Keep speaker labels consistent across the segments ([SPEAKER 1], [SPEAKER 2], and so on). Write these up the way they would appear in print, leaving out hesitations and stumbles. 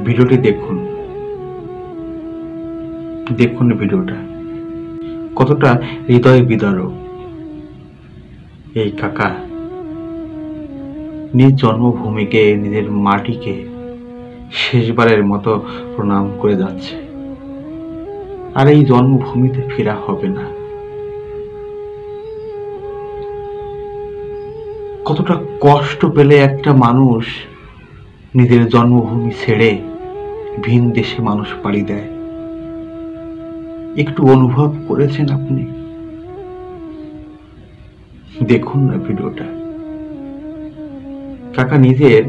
[SPEAKER 1] ভিডিওটি দেখুন, দেখুন ভিডিওটা কতটা হৃদয় বিদারক। এই কাকা নিজ জন্মভূমিকে, নিজের মাটিকে শেষবারের মতো প্রণাম করে যাচ্ছে। আর এই জন্মভূমিতে ফেরা হবে না। কতটা কষ্ট পেলে একটা মানুষ নিজের জন্মভূমি ছেড়ে ভিন দেশে মানুষ পাড়ি দেয়, একটু অনুভব করেছেন আপনি? দেখুন না ভিডিওটা। কাকা নিজের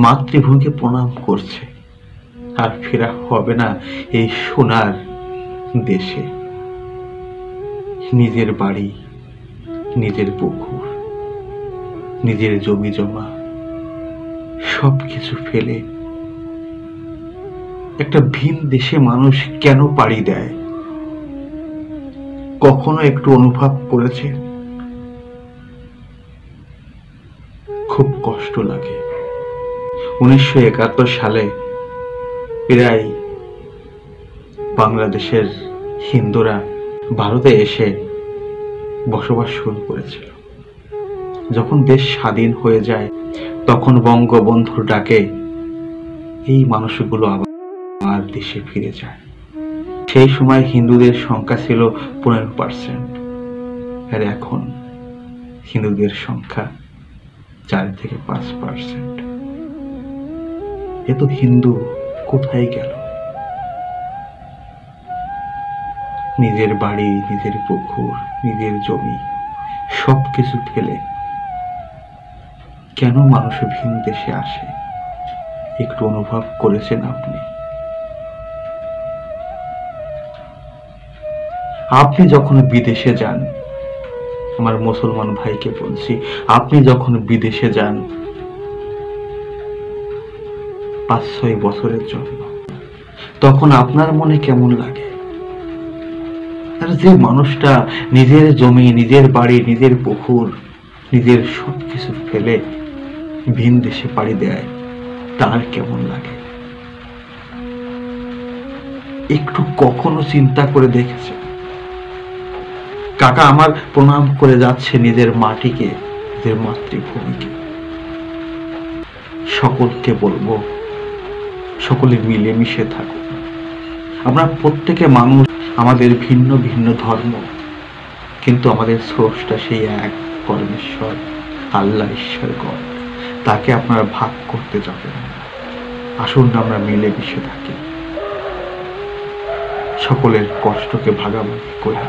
[SPEAKER 1] মাতৃভূমিকে প্রণাম করছে, আর ফেরা হবে না এই সোনার দেশে। নিজের বাড়ি, নিজের পুকুর, নিজের জমি জমা সবকিছু ফেলে একটা ভিন দেশে মানুষ কেন পাড়ি দেয়? কখনো একটু অনুভব করেছে? খুব কষ্ট লাগে। 1971 সালে প্রায় বাংলাদেশের হিন্দুরা ভারতে এসে বসবাস শুরু করেছিল। যখন দেশ স্বাধীন হয়ে যায়, তখন বঙ্গবন্ধুর ডাকে এই মানুষগুলো আবার দেশে ফিরে যায়। সেই সময় হিন্দুদের সংখ্যা ছিল 15%, আর এখন হিন্দুদের সংখ্যা 4 থেকে 5%। এত হিন্দু কোথায় গেল? নিজের বাড়ি, নিজের পুকুর, নিজের জমি সবকিছু ফেলে কেন মানুষ ভিন দেশে আসে? একটু অনুভব করেছেন আপনি? আপনি যখন বিদেশে যান, আমার মুসলমান ভাইকে বলছি, আপনি যখন বিদেশে যান 5-6 বছরের জন্য, তখন আপনার মনে কেমন লাগে? আর যে মানুষটা নিজের জমি, নিজের বাড়ি, নিজের পুকুর, নিজের সবকিছু ফেলে ভিন দেশে পাড়ি দেয়, তার কেমন লাগে? একটু কখনো চিন্তা করে দেখেছে? কাকা আমার প্রণাম করে যাচ্ছে নিজের মাটিকে, নিজের মাতৃভূমিকে। সকলকে বলবো, সকলে মিলেমিশে থাকুক। আমরা প্রত্যেকে মানুষ, আমাদের ভিন্ন ভিন্ন ধর্ম, কিন্তু আমাদের স্রষ্টা সেই এক পরমেশ্বর, আল্লাহ ঈশ্বর গড। তাকে আপনারা ভাগ করতে যাবেন না। আসুন আমরা মিলেমিশে থাকি, সকলের কষ্টকে ভাগাভাগি করি।